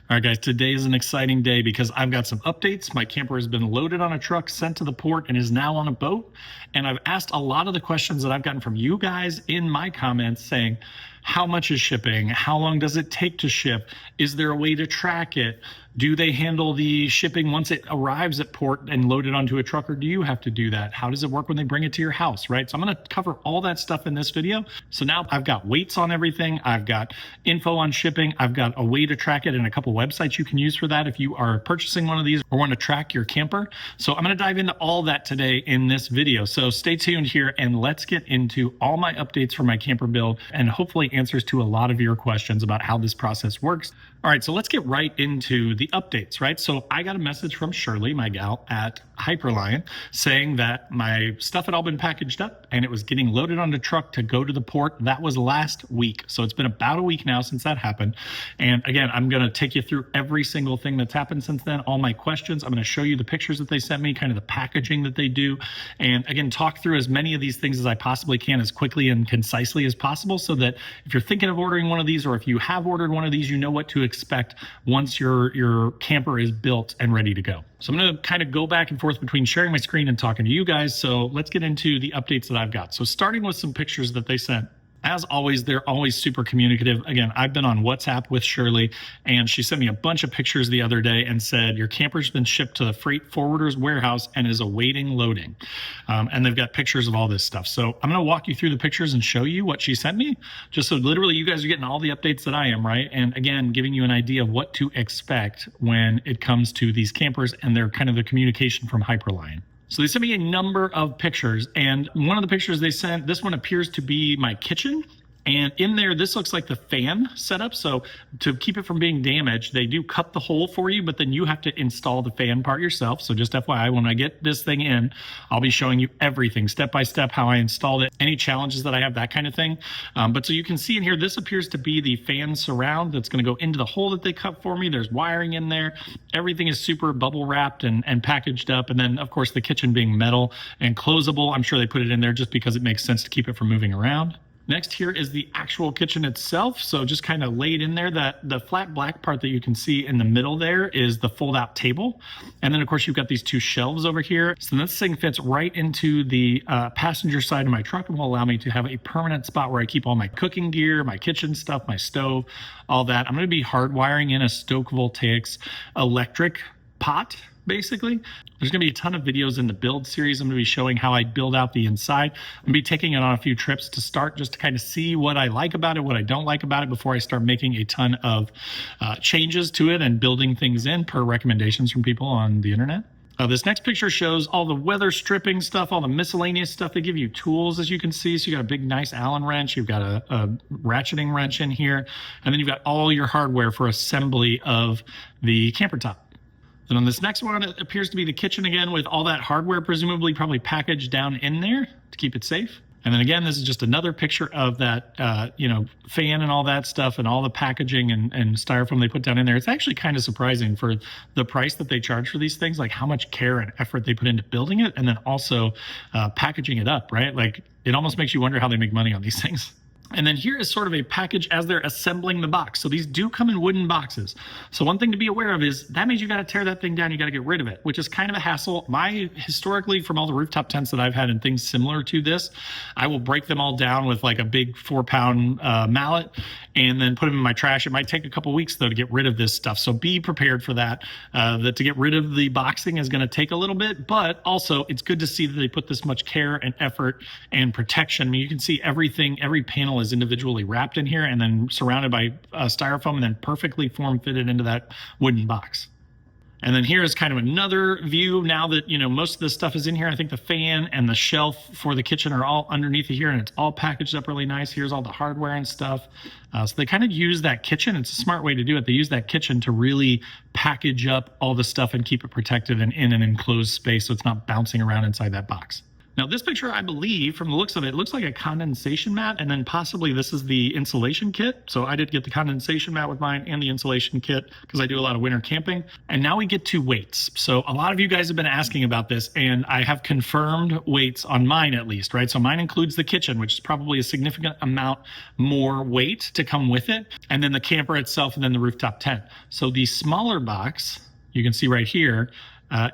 All right, guys, today is an exciting day because I've got some updates. My camper has been loaded on a truck, sent to the port, and is now on a boat. And I've asked a lot of the questions that I've gotten from you guys in my comments saying, how much is shipping? How long does it take to ship? Is there a way to track it? Do they handle the shipping once it arrives at port and load it onto a truck, or do you have to do that? How does it work when they bring it to your house, right? So I'm going to cover all that stuff in this video. So now I've got weights on everything. I've got info on shipping. I've got a way to track it and a couple websites you can use for that if you are purchasing one of these or want to track your camper. So I'm going to dive into all that today in this video. So stay tuned here and let's get into all my updates for my camper build and hopefully answers to a lot of your questions about how this process works. All right, so let's get right into the updates, right? So I got a message from Shirley, my gal at Hyperlion, saying that my stuff had all been packaged up and it was getting loaded on the truck to go to the port. That was last week. So it's been about a week now since that happened. And again, I'm going to take you through every single thing that's happened since then, all my questions. I'm going to show you the pictures that they sent me, kind of the packaging that they do. And again, talk through as many of these things as I possibly can as quickly and concisely as possible so that if you're thinking of ordering one of these or if you have ordered one of these, you know what to expect once your camper is built and ready to go. So I'm going to kind of go back and forth between sharing my screen and talking to you guys. So let's get into the updates that I've got. So starting with some pictures that they sent. As always, they're always super communicative. Again, I've been on WhatsApp with Shirley, and she sent me a bunch of pictures the other day and said, your camper's been shipped to the freight forwarder's warehouse and is awaiting loading. And they've got pictures of all this stuff. So I'm going to walk you through the pictures and show you what she sent me, just so literally you guys are getting all the updates that I am, right? And again, giving you an idea of what to expect when it comes to these campers and their kind of the communication from Hyperlion. So they sent me a number of pictures, and one of the pictures they sent, this one appears to be my kitchen. And in there, this looks like the fan setup. So to keep it from being damaged, they do cut the hole for you, but then you have to install the fan part yourself. So just FYI, when I get this thing in, I'll be showing you everything step by step, how I installed it, any challenges that I have, that kind of thing. But so you can see in here, this appears to be the fan surround that's going to go into the hole that they cut for me. There's wiring in there. Everything is super bubble wrapped and packaged up. And then of course the kitchen being metal and closable, I'm sure they put it in there just because it makes sense to keep it from moving around. Next here is the actual kitchen itself. So just kind of laid in there, that the flat black part that you can see in the middle there is the fold out table. And then of course you've got these two shelves over here. So this thing fits right into the passenger side of my truck and will allow me to have a permanent spot where I keep all my cooking gear, my kitchen stuff, my stove, all that. I'm going to be hardwiring in a Stoke Voltaics electric pot. Basically, there's going to be a ton of videos in the build series. I'm going to be showing how I build out the inside. I'm going to be taking it on a few trips to start just to kind of see what I like about it, what I don't like about it before I start making a ton of changes to it and building things in per recommendations from people on the internet. This next picture shows all the weather stripping stuff, all the miscellaneous stuff. They give you tools, as you can see. So you got a big, nice Allen wrench. You've got a ratcheting wrench in here. And then you've got all your hardware for assembly of the camper top. And on this next one, it appears to be the kitchen again with all that hardware presumably probably packaged down in there to keep it safe. And then again, this is just another picture of that, fan and all that stuff and all the packaging and styrofoam they put down in there. It's actually kind of surprising for the price that they charge for these things, like how much care and effort they put into building it and then also packaging it up, right? Like it almost makes you wonder how they make money on these things. And then here is sort of a package as they're assembling the box. So these do come in wooden boxes. So one thing to be aware of is that means you got to tear that thing down. You got to get rid of it, which is kind of a hassle. Historically, from all the rooftop tents that I've had and things similar to this, I will break them all down with like a big 4-pound mallet and then put them in my trash. It might take a couple weeks though to get rid of this stuff. So be prepared for that. That to get rid of the boxing is going to take a little bit, but also it's good to see that they put this much care and effort and protection. I mean, you can see everything, every panel is individually wrapped in here and then surrounded by styrofoam and then perfectly form fitted into that wooden box. And then here is kind of another view now that, most of this stuff is in here. I think the fan and the shelf for the kitchen are all underneath here and it's all packaged up really nice. Here's all the hardware and stuff. So they kind of use that kitchen. It's a smart way to do it. They use that kitchen to really package up all the stuff and keep it protected and in an enclosed space so it's not bouncing around inside that box. Now this picture, I believe, from the looks of it, looks like a condensation mat, and then possibly this is the insulation kit. So I did get the condensation mat with mine and the insulation kit because I do a lot of winter camping. And now we get to weights. So a lot of you guys have been asking about this, and I have confirmed weights on mine at least, right? So mine includes the kitchen, which is probably a significant amount more weight to come with it, and then the camper itself, and then the rooftop tent. So the smaller box, you can see right here,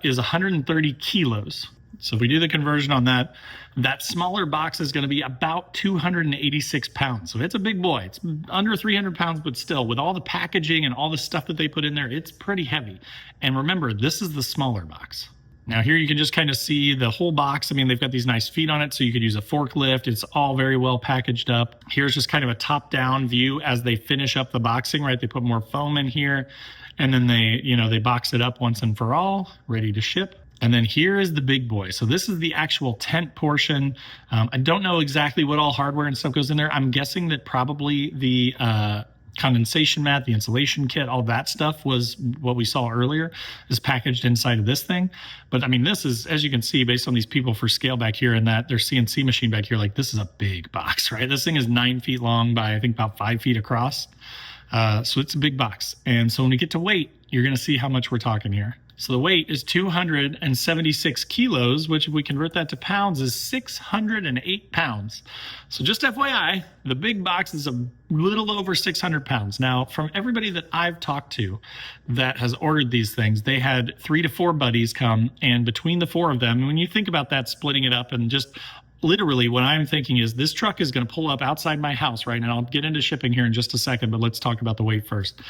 is 130 kilos. So if we do the conversion on that, that smaller box is going to be about 286 pounds. So it's a big boy. It's under 300 pounds, but still, with all the packaging and all the stuff that they put in there, it's pretty heavy. And remember, this is the smaller box. Now here you can just kind of see the whole box. I mean, they've got these nice feet on it, so you could use a forklift. It's all very well packaged up. Here's just kind of a top-down view as they finish up the boxing, right? They put more foam in here, and then they box it up once and for all, ready to ship. And then here is the big boy. So this is the actual tent portion. I don't know exactly what all hardware and stuff goes in there. I'm guessing that probably the condensation mat, the insulation kit, all that stuff was what we saw earlier is packaged inside of this thing. But I mean, this is, as you can see, based on these people for scale back here and that their CNC machine back here, like this is a big box, right? This thing is 9 feet long by I think about 5 feet across. So it's a big box. And so when we get to weight, you're going to see how much we're talking here. So the weight is 276 kilos, which if we convert that to pounds is 608 pounds. So just FYI, the big box is a little over 600 pounds. Now, from everybody that I've talked to that has ordered these things, they had 3 to 4 buddies come, and between the 4 of them, when you think about that, splitting it up and just literally what I'm thinking is this truck is going to pull up outside my house, right? And I'll get into shipping here in just a second, but let's talk about the weight first.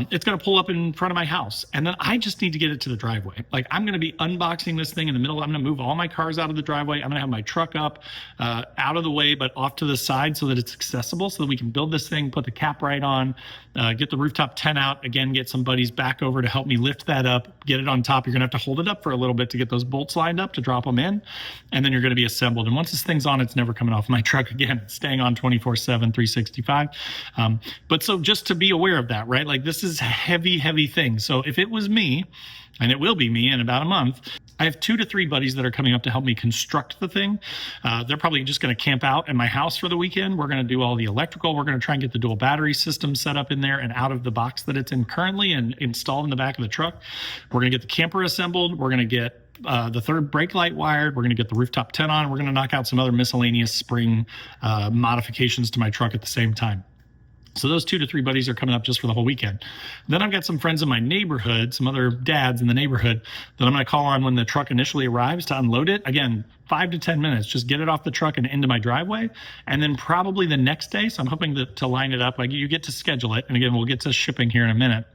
It's going to pull up in front of my house, and then I just need to get it to the driveway. Like I'm going to be unboxing this thing in the middle. I'm going to move all my cars out of the driveway. I'm going to have my truck up out of the way, but off to the side so that it's accessible, so that we can build this thing, put the cap right on, get the rooftop tent out, again, get some buddies back over to help me lift that up, get it on top. You're going to have to hold it up for a little bit to get those bolts lined up to drop them in, and then you're going to be assembled. And once this thing's on, it's never coming off my truck again. It's staying on 24/7, 365. But so just to be aware of that, right? Like this is a heavy, heavy thing. So if it was me, and it will be me in about a month, I have 2 to 3 buddies that are coming up to help me construct the thing. They're probably just going to camp out at my house for the weekend. We're going to do all the electrical. We're going to try and get the dual battery system set up in there and out of the box that it's in currently and installed in the back of the truck. We're going to get the camper assembled. We're going to get the third brake light wired. We're going to get the rooftop tent on. We're going to knock out some other miscellaneous spring modifications to my truck at the same time. So those 2 to 3 buddies are coming up just for the whole weekend. Then I've got some friends in my neighborhood, some other dads in the neighborhood that I'm going to call on when the truck initially arrives to unload it. Again, 5 to 10 minutes, just get it off the truck and into my driveway. And then probably the next day, so I'm hoping to line it up. Like you get to schedule it. And again, we'll get to shipping here in a minute.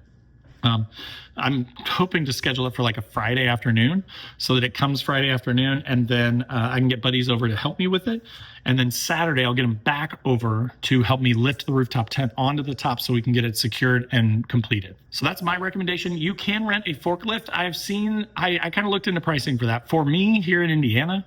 I'm hoping to schedule it for like a Friday afternoon so that it comes Friday afternoon, and then I can get buddies over to help me with it. And then Saturday, I'll get them back over to help me lift the rooftop tent onto the top so we can get it secured and completed. So that's my recommendation. You can rent a forklift. I kind of looked into pricing for that. For me here in Indiana,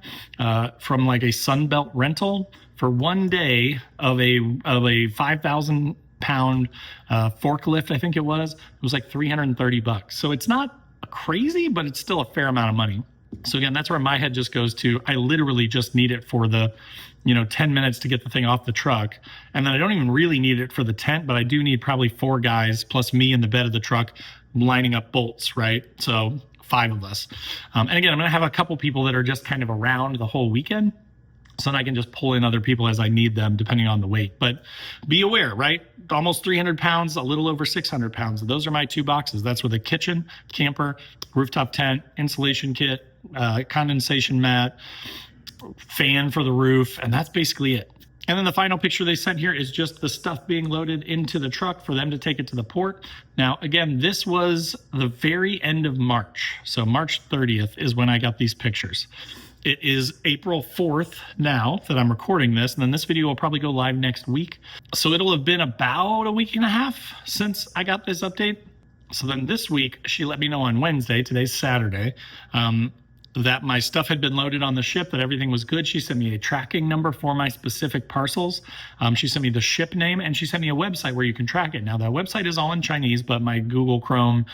from like a Sunbelt rental for one day of a 5,000 pound forklift, I think it was like $330. So it's not crazy, but it's still a fair amount of money. So again, that's where my head just goes to. I literally just need it for the 10 minutes to get the thing off the truck. And then I don't even really need it for the tent, but I do need probably 4 guys plus me in the bed of the truck lining up bolts, right? So 5 of us. And again, I'm going to have a couple people that are just kind of around the whole weekend, so then I can just pull in other people as I need them, depending on the weight. But be aware, right? Almost 300 pounds, a little over 600 pounds. Those are my 2 boxes. That's with a kitchen, camper, rooftop tent, insulation kit, condensation mat, fan for the roof, and that's basically it. And then the final picture they sent here is just the stuff being loaded into the truck for them to take it to the port. Now, again, this was the very end of March. So March 30th is when I got these pictures. It is April 4th now that I'm recording this, and then this video will probably go live next week. So it'll have been about a week and a half since I got this update. So then this week, she let me know on Wednesday, today's Saturday, that my stuff had been loaded on the ship, that everything was good. She sent me a tracking number for my specific parcels. She sent me the ship name, and she sent me a website where you can track it. Now, that website is all in Chinese, but my Google Chrome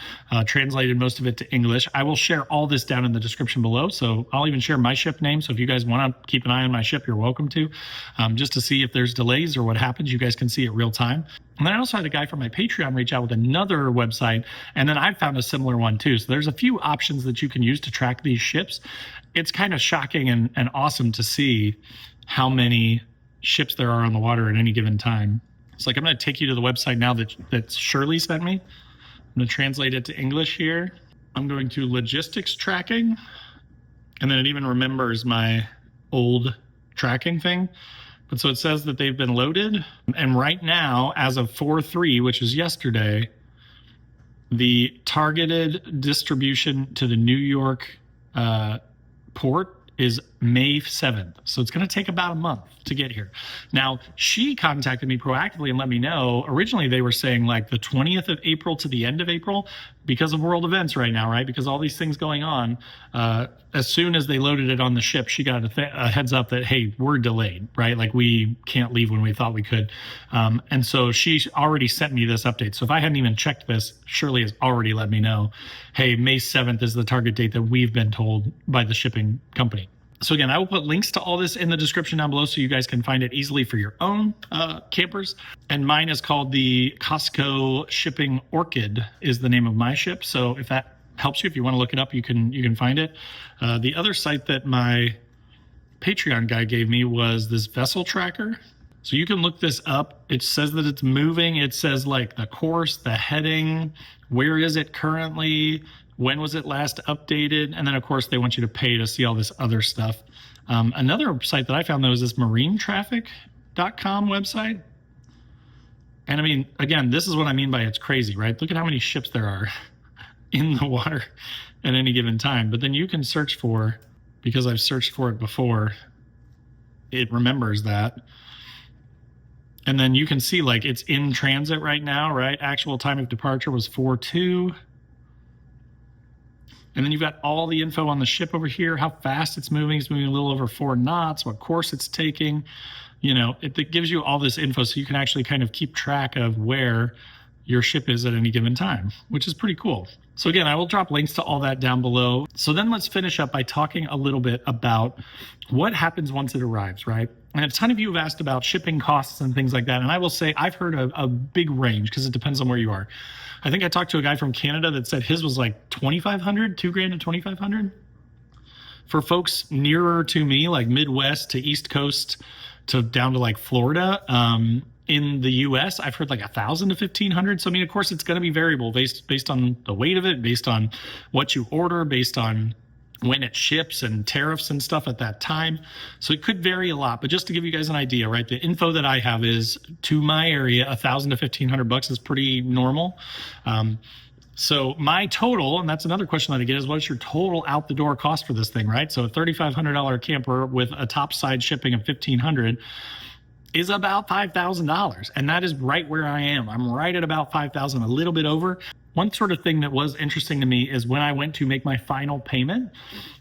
translated most of it to English. I will share all this down in the description below, so I'll even share my ship name. So if you guys want to keep an eye on my ship, you're welcome to, just to see if there's delays or what happens. You guys can see it real time. And then I also had a guy from my Patreon reach out with another website, and then I found a similar one too. So there's a few options that you can use to track these ships. It's kind of shocking and awesome to see how many ships there are on the water at any given time. It's like, I'm going to take you to the website now that Shirley sent me. I'm going to translate it to English here. I'm going to logistics tracking, and then it even remembers my old tracking thing. But so it says that they've been loaded. And right now, as of 4/3, which is yesterday, the targeted distribution to the New York port is May 7th. So it's going to take about a month to get here. Now, she contacted me proactively and let me know. Originally, they were saying like the 20th of April to the end of April because of world events right now, right? Because all these things going on. As soon as they loaded it on the ship, she got a heads up that, hey, we're delayed, right? Like we can't leave when we thought we could. And so she already sent me this update. So if I hadn't even checked this, Shirley has already let me know, hey, May 7th is the target date that we've been told by the shipping company. So again, I will put links to all this in the description down below so you guys can find it easily for your own campers. And mine is called the Costco Shipping Orchid is the name of my ship. So if that helps you, if you want to look it up, you can find it. The other site that my Patreon guy gave me was this vessel tracker. So you can look this up. It says that it's moving. It says like the course, the heading, where is it currently, when was it last updated? And then, of course, they want you to pay to see all this other stuff. Another site that I found, though, is this marinetraffic.com website. And, I mean, again, this is what I mean by it's crazy, right? Look at how many ships there are in the water at any given time. But then you can search for, because I've searched for it before, it remembers that. And then you can see, like, it's in transit right now, right? Actual time of departure was 4/2. And then you've got all the info on the ship over here, how fast it's moving. It's moving a little over 4 knots, what course it's taking. You know, it gives you all this info so you can actually kind of keep track of where your ship is at any given time, which is pretty cool. So again, I will drop links to all that down below. So then let's finish up by talking a little bit about what happens once it arrives, right? And a ton of you have asked about shipping costs and things like that. And I will say I've heard a big range because it depends on where you are. I think I talked to a guy from Canada that said his was like $2,500, $2,000 to $2,500. For folks nearer to me, like Midwest to East Coast to down to like Florida, in the US, I've heard like $1,000 to $1,500. So I mean, of course, it's going to be variable based on the weight of it, based on what you order, based on when it ships and tariffs and stuff at that time. So it could vary a lot, but just to give you guys an idea, right? The info that I have is to my area, $1,000 to $1,500 is pretty normal. So my total, and that's another question that I get, is what's your total out the door cost for this thing, right? So a $3,500 camper with a topside shipping of $1,500 is about $5,000. And that is right where I am. I'm right at about $5,000, a little bit over. One sort of thing that was interesting to me is when I went to make my final payment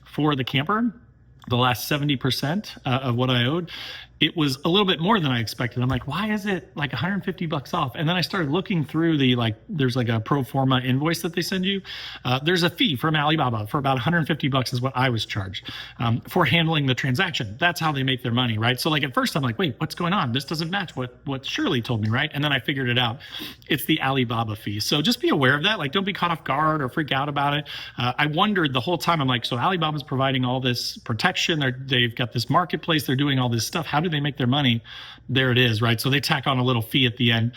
for the camper, the last 70% of what I owed, it was a little bit more than I expected. I'm like, why is it like $150 off? And then I started looking through there's like a pro forma invoice that they send you. There's a fee from Alibaba for about $150 is what I was charged for handling the transaction. That's how they make their money, right? So like at first I'm like, wait, what's going on? This doesn't match what Shirley told me, right? And then I figured it out. It's the Alibaba fee. So just be aware of that. Like don't be caught off guard or freak out about it. I wondered the whole time, I'm like, so Alibaba's providing all this protection. They've got this marketplace. They're doing all this stuff. How do they make their money? There it is, right? So they tack on a little fee at the end,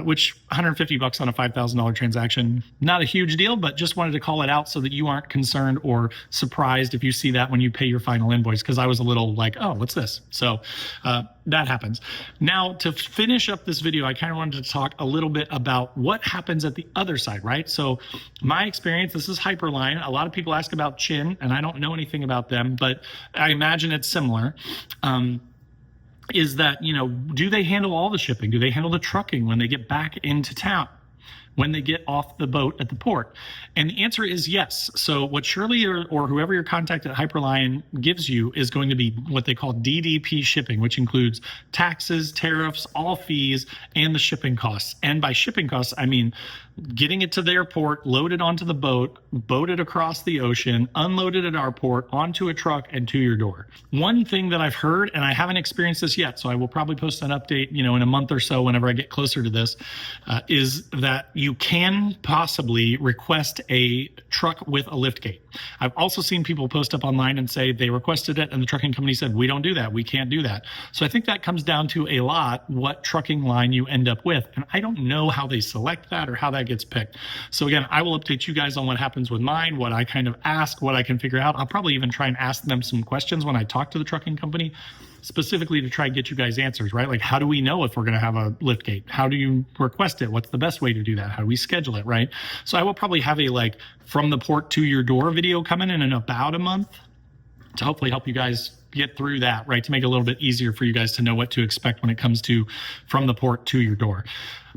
which $150 on a $5,000 transaction, not a huge deal, but just wanted to call it out so that you aren't concerned or surprised if you see that when you pay your final invoice, because I was a little like, oh, what's this? So that happens. Now, to finish up this video, I kind of wanted to talk a little bit about what happens at the other side, right? So my experience, this is Hyperline. A lot of people ask about Chin, and I don't know anything about them, but I imagine it's similar. Is that, do they handle all the shipping? Do they handle the trucking when they get back into town? when they get off the boat at the port? And the answer is yes. So what Shirley or whoever your contact at Hyperlion gives you is going to be what they call DDP shipping, which includes taxes, tariffs, all fees, and the shipping costs. And by shipping costs, I mean getting it to their port, loaded onto the boat, boated across the ocean, unloaded at our port, onto a truck, and to your door. One thing that I've heard, and I haven't experienced this yet, so I will probably post an update, in a month or so whenever I get closer to this, is that you can possibly request a truck with a lift gate. I've also seen people post up online and say they requested it and the trucking company said, we don't do that, we can't do that. So I think that comes down to a lot what trucking line you end up with. And I don't know how they select that or how that gets picked. So again, I will update you guys on what happens with mine, what I kind of ask, what I can figure out. I'll probably even try and ask them some questions when I talk to the trucking company, specifically to try and get you guys answers, right? Like, how do we know if we're going to have a lift gate? How do you request it? What's the best way to do that? How do we schedule it, right? So I will probably have a from the port to your door video coming in about a month to hopefully help you guys get through that, right? To make it a little bit easier for you guys to know what to expect when it comes to from the port to your door.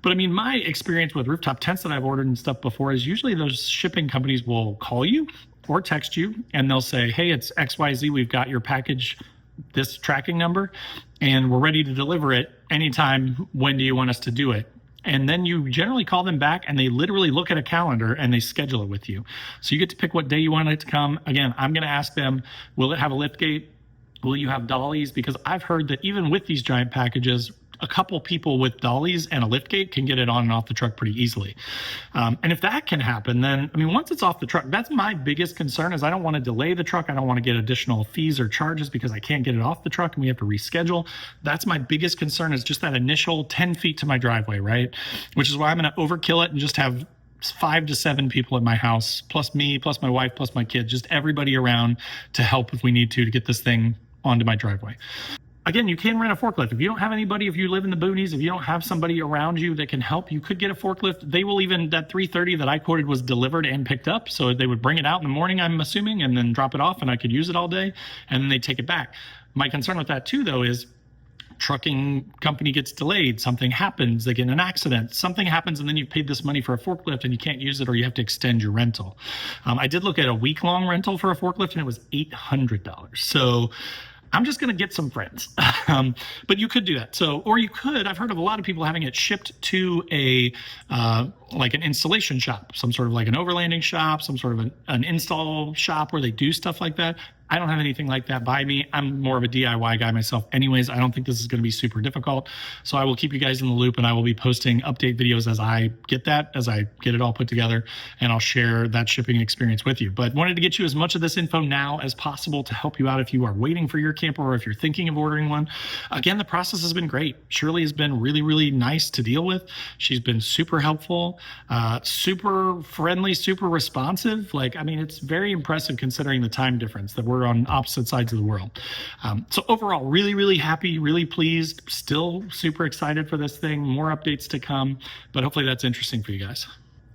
But I mean, my experience with rooftop tents that I've ordered and stuff before is usually those shipping companies will call you or text you and they'll say, hey, it's XYZ, we've got your package, this tracking number, and we're ready to deliver it anytime. When do you want us to do it? And then you generally call them back and they literally look at a calendar and they schedule it with you. So you get to pick what day you want it to come. Again, I'm going to ask them, will it have a lift gate? Will you have dollies? Because I've heard that even with these giant packages, a couple people with dollies and a lift gate can get it on and off the truck pretty easily. And if that can happen, then, I mean, once it's off the truck, that's my biggest concern is I don't want to delay the truck. I don't want to get additional fees or charges because I can't get it off the truck and we have to reschedule. That's my biggest concern is just that initial 10 feet to my driveway, right? Which is why I'm going to overkill it and just have 5 to 7 people at my house, plus me, plus my wife, plus my kids, just everybody around to help if we need to get this thing onto my driveway. Again, you can rent a forklift. If you don't have anybody, if you live in the boonies, if you don't have somebody around you that can help, you could get a forklift. They will even, that 330 that I quoted was delivered and picked up. So they would bring it out in the morning, I'm assuming, and then drop it off and I could use it all day and then they take it back. My concern with that too, though, is trucking company gets delayed, something happens, they get in an accident, something happens, and then you've paid this money for a forklift and you can't use it or you have to extend your rental. I did look at a week-long rental for a forklift and it was $800. So I'm just going to get some friends, but you could do that. So, or you could, I've heard of a lot of people having it shipped to a, like an installation shop, some sort of like an overlanding shop, some sort of an install shop where they do stuff like that. I don't have anything like that by me. I'm more of a DIY guy myself anyways. I don't think this is going to be super difficult. So I will keep you guys in the loop and I will be posting update videos as I get it all put together, and I'll share that shipping experience with you. But wanted to get you as much of this info now as possible to help you out if you are waiting for your camper or if you're thinking of ordering one. Again, the process has been great. Shirley has been really, really nice to deal with. She's been super helpful, super friendly, super responsive. I mean, it's very impressive considering the time difference that we're on opposite sides of the world. So overall, really, really happy, really pleased, still super excited for this thing. More updates to come, but hopefully that's interesting for you guys.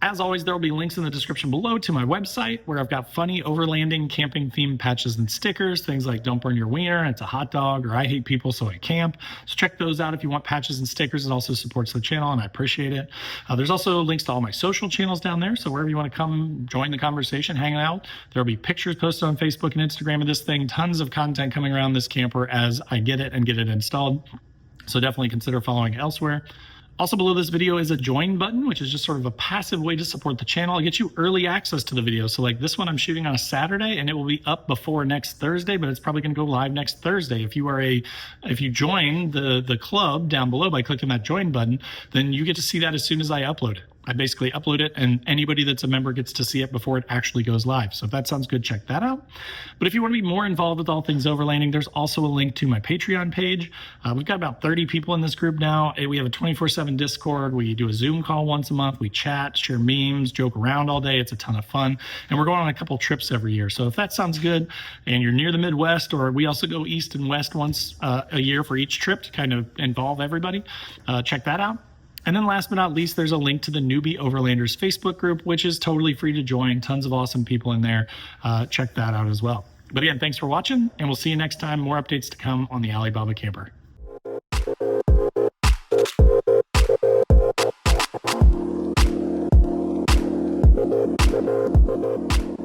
As always, there will be links in the description below to my website where I've got funny overlanding camping themed patches and stickers, things like don't burn your wiener, it's a hot dog, or I hate people so I camp. So check those out if you want patches and stickers. It also supports the channel and I appreciate it. There's also links to all my social channels down there. So wherever you want to come join the conversation, hang out, there'll be pictures posted on Facebook and Instagram of this thing, tons of content coming around this camper as I get it and get it installed. So definitely consider following elsewhere. Also below this video is a join button, which is just sort of a passive way to support the channel. It gets you early access to the video. So like this one I'm shooting on a Saturday and it will be up before next Thursday, but it's probably going to go live next Thursday. If you join the club down below by clicking that join button, then you get to see that as soon as I upload it. I basically upload it and anybody that's a member gets to see it before it actually goes live. So if that sounds good, check that out. But if you want to be more involved with all things overlanding, there's also a link to my Patreon page. We've got about 30 people in this group now. We have a 24/7 Discord. We do a Zoom call once a month. We chat, share memes, joke around all day. It's a ton of fun. And we're going on a couple trips every year. So if that sounds good and you're near the Midwest, or we also go east and west once a year for each trip to kind of involve everybody, check that out. And then last but not least, there's a link to the Newbie Overlanders Facebook group, which is totally free to join. Tons of awesome people in there. Check that out as well. But again, thanks for watching, and we'll see you next time. More updates to come on the Alibaba camper. you.